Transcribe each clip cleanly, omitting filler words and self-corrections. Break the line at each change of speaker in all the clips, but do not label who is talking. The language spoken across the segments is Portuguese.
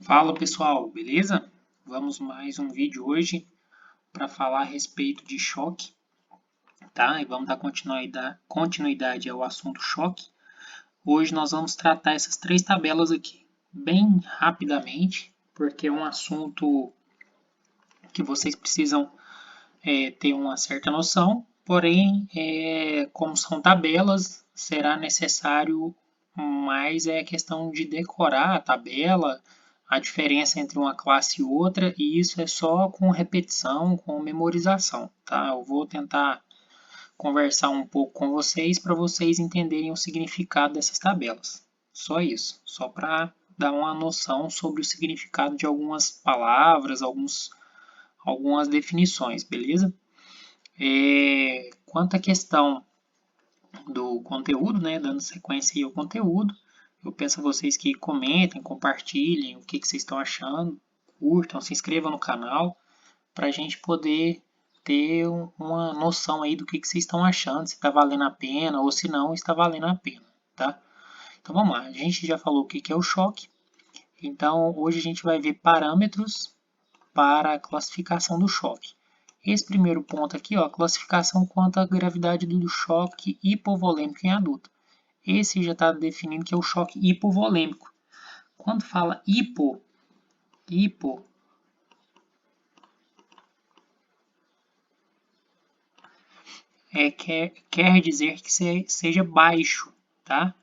Fala pessoal, beleza? Vamos mais um vídeo hoje para falar a respeito de choque, tá? E vamos dar continuidade ao assunto choque. Hoje nós vamos tratar essas três tabelas aqui bem rapidamente, porque é um assunto que vocês precisam ter uma certa noção, porém, como são tabelas, será necessário mais questão de decorar a tabela, a diferença entre uma classe e outra, e isso é só com repetição, com memorização, tá? Eu vou tentar conversar um pouco com vocês para vocês entenderem o significado dessas tabelas. Só isso, só para dar uma noção sobre o significado de algumas palavras, algumas definições, beleza? Quanto à questão do conteúdo, né, dando sequência aí ao conteúdo, eu peço a vocês que comentem, compartilhem o que vocês estão achando, curtam, se inscrevam no canal, para a gente poder ter uma noção aí do que vocês estão achando, se está valendo a pena ou se não está valendo a pena, tá? Então vamos lá, a gente já falou o que é o choque, então hoje a gente vai ver parâmetros para a classificação do choque. Esse primeiro ponto aqui, ó, classificação quanto à gravidade do choque hipovolêmico em adulto. Esse já está definindo que é o choque hipovolêmico. Quando fala hipo quer dizer que seja baixo, tá?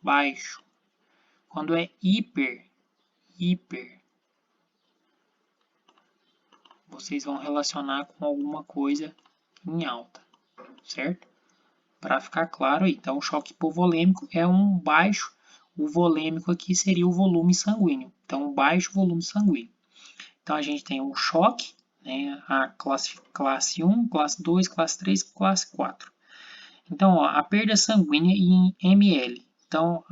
Baixo. Quando é hiper, vocês vão relacionar com alguma coisa em alta, certo? Para ficar claro aí. Então, o choque hipovolêmico é um baixo, o volêmico aqui seria o volume sanguíneo. Então, um baixo volume sanguíneo. Então, a gente tem um choque, né, a classe 1, classe 2, classe 3, classe 4. Então, ó, a perda sanguínea em ml. Então,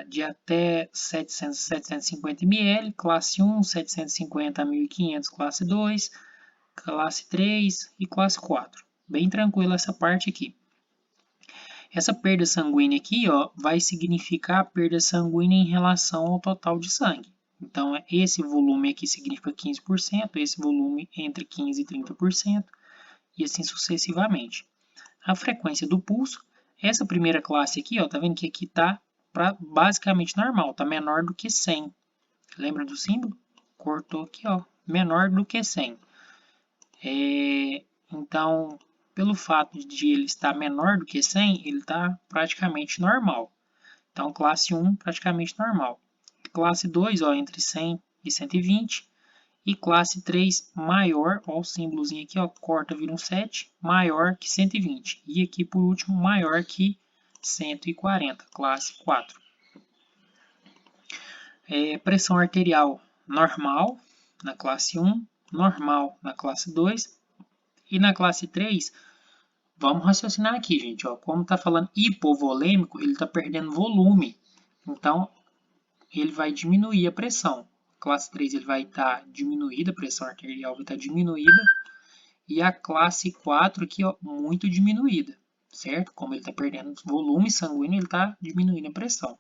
de até 700 a 750 ml, classe 1, 750 a 1500, classe 2, classe 3 e classe 4. Bem tranquilo essa parte aqui. Essa perda sanguínea aqui, ó, vai significar a perda sanguínea em relação ao total de sangue. Então, esse volume aqui significa 15%, esse volume entre 15% e 30%, e assim sucessivamente. A frequência do pulso, essa primeira classe aqui, ó, tá vendo que aqui tá basicamente normal, tá menor do que 100. Lembra do símbolo? Cortou aqui, ó, menor do que 100. Então, pelo fato de ele estar menor do que 100, ele está praticamente normal. Então, classe 1, praticamente normal. Classe 2, ó, entre 100 e 120. E classe 3, maior, ó, o símbolozinho aqui, ó, corta, vira um 7, maior que 120. E aqui, por último, maior que 140, classe 4. Pressão arterial normal na classe 1, normal na classe 2. E na classe 3, vamos raciocinar aqui, gente. Ó, como está falando hipovolêmico, ele está perdendo volume. Então, ele vai diminuir a pressão. Classe 3 ele vai estar diminuída, a pressão arterial vai estar diminuída. E a classe 4 aqui, ó, muito diminuída, certo? Como ele está perdendo volume sanguíneo, ele está diminuindo a pressão.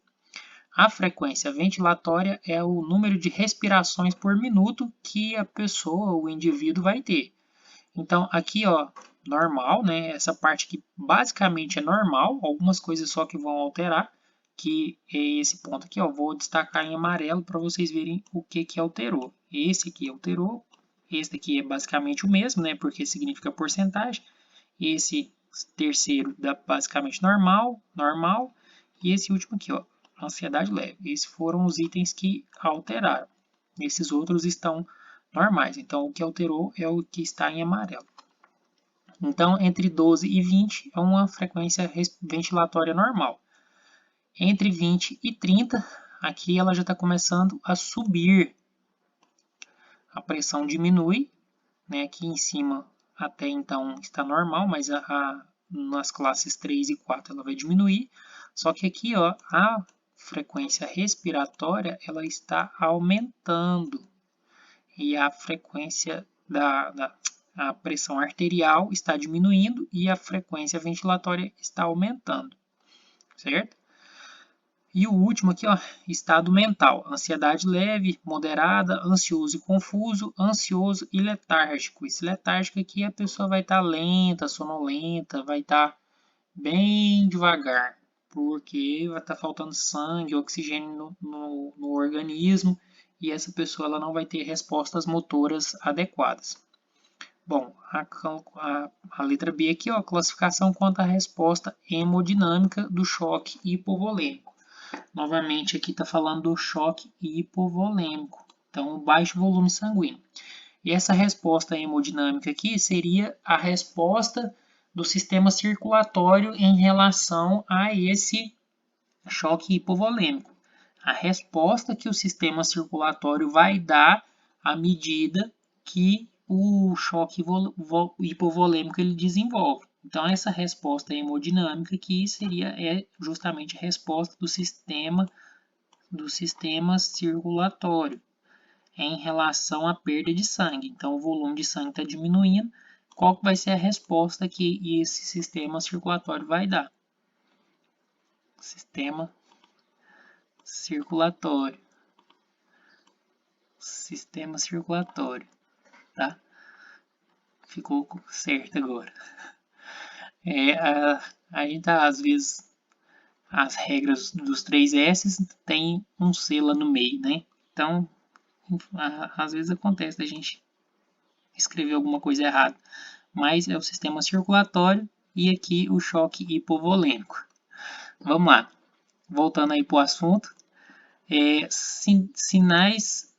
A frequência ventilatória é o número de respirações por minuto que a pessoa, o indivíduo, vai ter. Então, aqui, ó, normal, né? Essa parte aqui basicamente é normal, algumas coisas só que vão alterar, que é esse ponto aqui, ó, vou destacar em amarelo para vocês verem o que alterou. Esse aqui alterou, esse aqui é basicamente o mesmo, né? Porque significa porcentagem. Esse terceiro dá basicamente normal, normal, e esse último aqui, ó, ansiedade leve. Esses foram os itens que alteraram. Esses outros estão normais. Então, o que alterou é o que está em amarelo. Então, entre 12 e 20 é uma frequência ventilatória normal. Entre 20 e 30, aqui ela já está começando a subir. A pressão diminui, né? Aqui em cima até então está normal, mas nas classes 3 e 4 ela vai diminuir. Só que aqui, ó, a frequência respiratória ela está aumentando. E a frequência a pressão arterial está diminuindo e a frequência ventilatória está aumentando, certo? E o último aqui, ó, estado mental. Ansiedade leve, moderada, ansioso e confuso, ansioso e letárgico. Esse letárgico aqui a pessoa vai estar lenta, sonolenta, vai estar bem devagar, porque vai estar faltando sangue, oxigênio no organismo, e essa pessoa ela não vai ter respostas motoras adequadas. Bom, a letra B aqui, ó, classificação quanto à resposta hemodinâmica do choque hipovolêmico. Novamente, aqui está falando do choque hipovolêmico, então baixo volume sanguíneo. E essa resposta hemodinâmica aqui seria a resposta do sistema circulatório em relação a esse choque hipovolêmico. A resposta que o sistema circulatório vai dar à medida que o choque hipovolêmico ele desenvolve. Então, essa resposta hemodinâmica aqui seria justamente a resposta do sistema circulatório em relação à perda de sangue. Então, o volume de sangue está diminuindo. Qual vai ser a resposta que esse sistema circulatório vai dar? Sistema circulatório. Sistema circulatório, tá? Ficou certo agora. A gente tá, às vezes, as regras dos 3 S tem um C lá no meio, né? Então, às vezes acontece da gente escrever alguma coisa errada. Mas é o sistema circulatório e aqui o choque hipovolêmico. Vamos lá. Voltando aí para o assunto. Sinais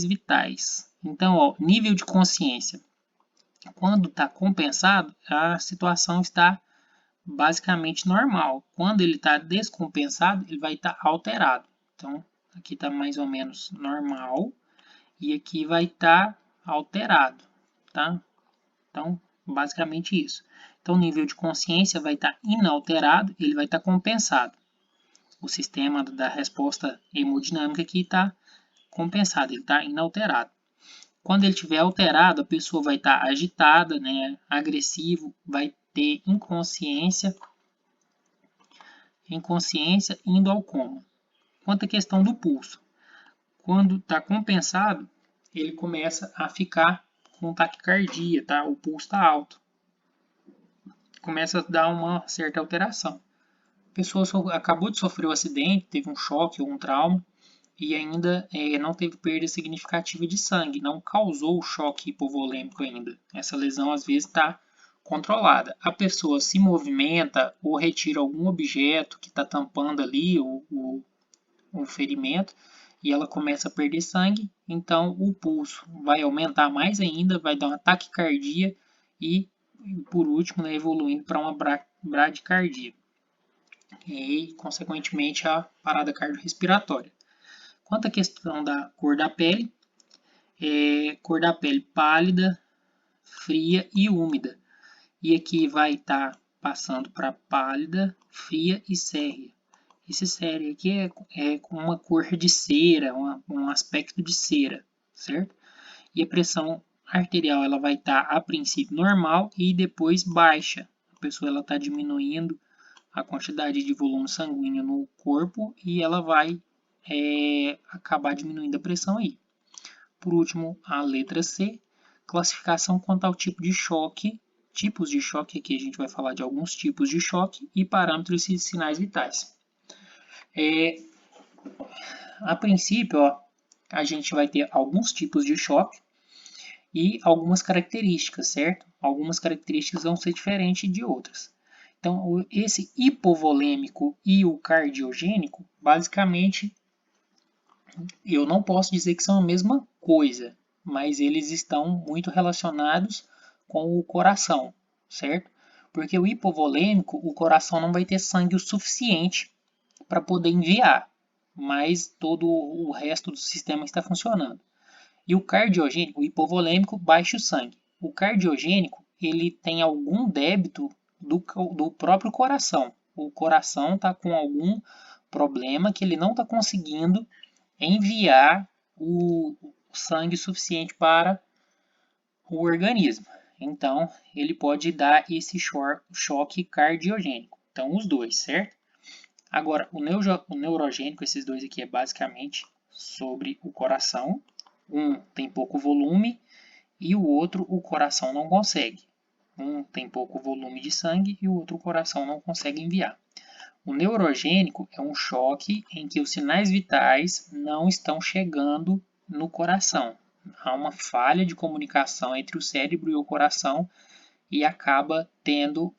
vitais. Então, ó, nível de consciência. Quando está compensado, a situação está basicamente normal. Quando ele está descompensado, ele vai estar alterado. Então, aqui está mais ou menos normal e aqui vai estar alterado, tá? Então, basicamente isso. Então, o nível de consciência vai estar inalterado, ele vai estar compensado. O sistema da resposta hemodinâmica aqui está compensado, ele está inalterado. Quando ele estiver alterado, a pessoa vai estar agitada, né, agressivo, vai ter inconsciência indo ao coma. Quanto à questão do pulso, quando está compensado, ele começa a ficar com taquicardia, tá? O pulso está alto. Começa a dar uma certa alteração. A pessoa acabou de sofrer um acidente, teve um choque ou um trauma, e ainda não teve perda significativa de sangue, não causou o choque hipovolêmico ainda. Essa lesão às vezes está controlada. A pessoa se movimenta ou retira algum objeto que está tampando ali o ferimento e ela começa a perder sangue, então o pulso vai aumentar mais ainda, vai dar uma taquicardia e, por último, né, evoluindo para uma bradicardia e, consequentemente, a parada cardiorrespiratória. Quanto à questão da cor da pele pálida, fria e úmida. E aqui vai estar passando para pálida, fria e sérrea. Esse sérrea aqui é com uma cor de cera, um aspecto de cera, certo? E a pressão arterial ela vai estar a princípio normal e depois baixa. A pessoa está diminuindo a quantidade de volume sanguíneo no corpo e ela vai acabar diminuindo a pressão aí. Por último, a letra C, classificação quanto ao tipo de choque, tipos de choque, aqui a gente vai falar de alguns tipos de choque e parâmetros e sinais vitais. A princípio, ó, a gente vai ter alguns tipos de choque e algumas características, certo? Algumas características vão ser diferentes de outras. Então, esse hipovolêmico e o cardiogênico, basicamente, eu não posso dizer que são a mesma coisa, mas eles estão muito relacionados com o coração, certo? Porque o hipovolêmico, o coração não vai ter sangue o suficiente para poder enviar, mas todo o resto do sistema está funcionando. E o cardiogênico, o hipovolêmico, baixa o sangue. O cardiogênico, ele tem algum débito do próprio coração. O coração está com algum problema que ele não está conseguindo enviar o sangue suficiente para o organismo. Então, ele pode dar esse choque cardiogênico. Então, os dois, certo? Agora, o neurogênico, esses dois aqui, é basicamente sobre o coração. Um tem pouco volume e o outro o coração não consegue. Um tem pouco volume de sangue e o outro o coração não consegue enviar. O neurogênico é um choque em que os sinais vitais não estão chegando no coração. Há uma falha de comunicação entre o cérebro e o coração e acaba tendo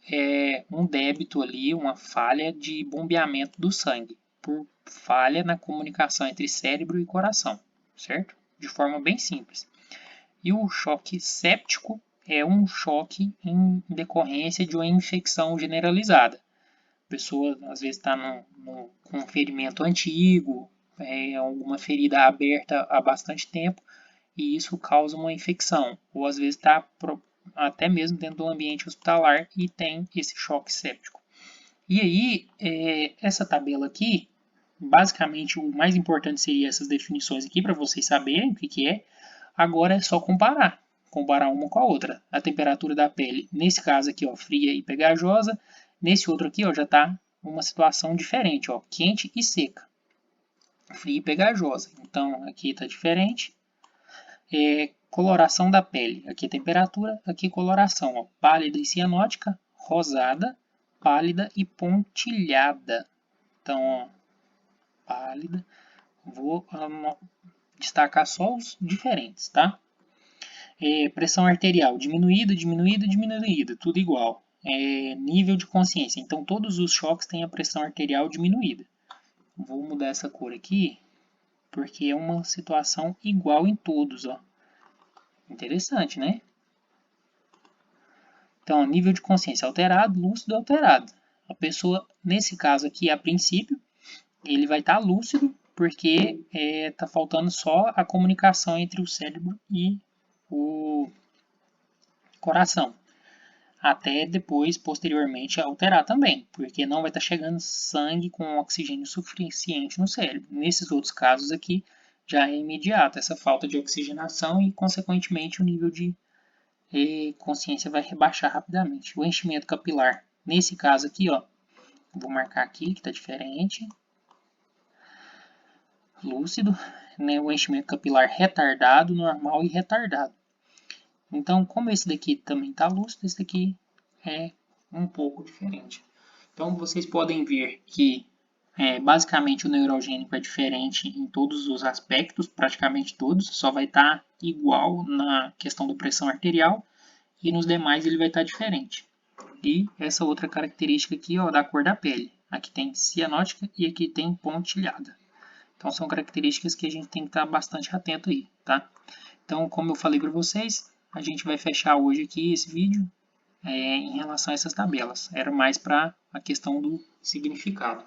um débito ali, uma falha de bombeamento do sangue, por falha na comunicação entre cérebro e coração, certo? De forma bem simples. E o choque séptico é um choque em decorrência de uma infecção generalizada. A pessoa às vezes está com um ferimento antigo, alguma ferida aberta há bastante tempo, e isso causa uma infecção. Ou às vezes está até mesmo dentro do ambiente hospitalar e tem esse choque séptico. E aí, essa tabela aqui, basicamente o mais importante seria essas definições aqui para vocês saberem o que é. Agora é só comparar uma com a outra. A temperatura da pele, nesse caso aqui, ó, fria e pegajosa. Nesse outro aqui, ó, já está uma situação diferente, ó, quente e seca. Fria e pegajosa. Então, aqui está diferente. Coloração da pele. Aqui temperatura, aqui coloração. Ó, pálida e cianótica, rosada, pálida e pontilhada. Então, ó, pálida. Vou destacar só os diferentes, tá? Pressão arterial, diminuída, diminuída, diminuída, tudo igual. Nível de consciência, então todos os choques têm a pressão arterial diminuída. Vou mudar essa cor aqui, porque é uma situação igual em todos, ó. Interessante, né? Então, nível de consciência alterado, lúcido, alterado. A pessoa, nesse caso aqui, a princípio, ele vai estar lúcido, porque está faltando só a comunicação entre o cérebro e o coração. Até depois, posteriormente, alterar também, porque não vai estar chegando sangue com oxigênio suficiente no cérebro. Nesses outros casos aqui, já é imediato essa falta de oxigenação e, consequentemente, o nível de consciência vai rebaixar rapidamente. O enchimento capilar, nesse caso aqui, ó, vou marcar aqui que está diferente. Lúcido, né? O enchimento capilar retardado, normal e retardado. Então, como esse daqui também está lúcido, esse daqui é um pouco diferente. Então, vocês podem ver que basicamente o neurogênico é diferente em todos os aspectos, praticamente todos, só vai estar igual na questão da pressão arterial e nos demais ele vai estar diferente. E essa outra característica aqui, ó, da cor da pele. Aqui tem cianótica e aqui tem pontilhada. Então, são características que a gente tem que estar bastante atento aí, tá? Então, como eu falei para vocês, a gente vai fechar hoje aqui esse vídeo em relação a essas tabelas. Era mais para a questão do significado.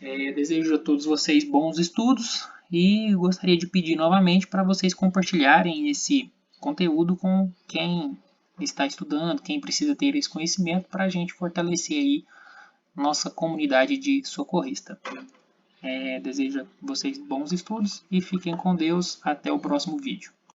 Desejo a todos vocês bons estudos e gostaria de pedir novamente para vocês compartilharem esse conteúdo com quem está estudando, quem precisa ter esse conhecimento para a gente fortalecer aí nossa comunidade de socorrista. Desejo a vocês bons estudos e fiquem com Deus. Até o próximo vídeo.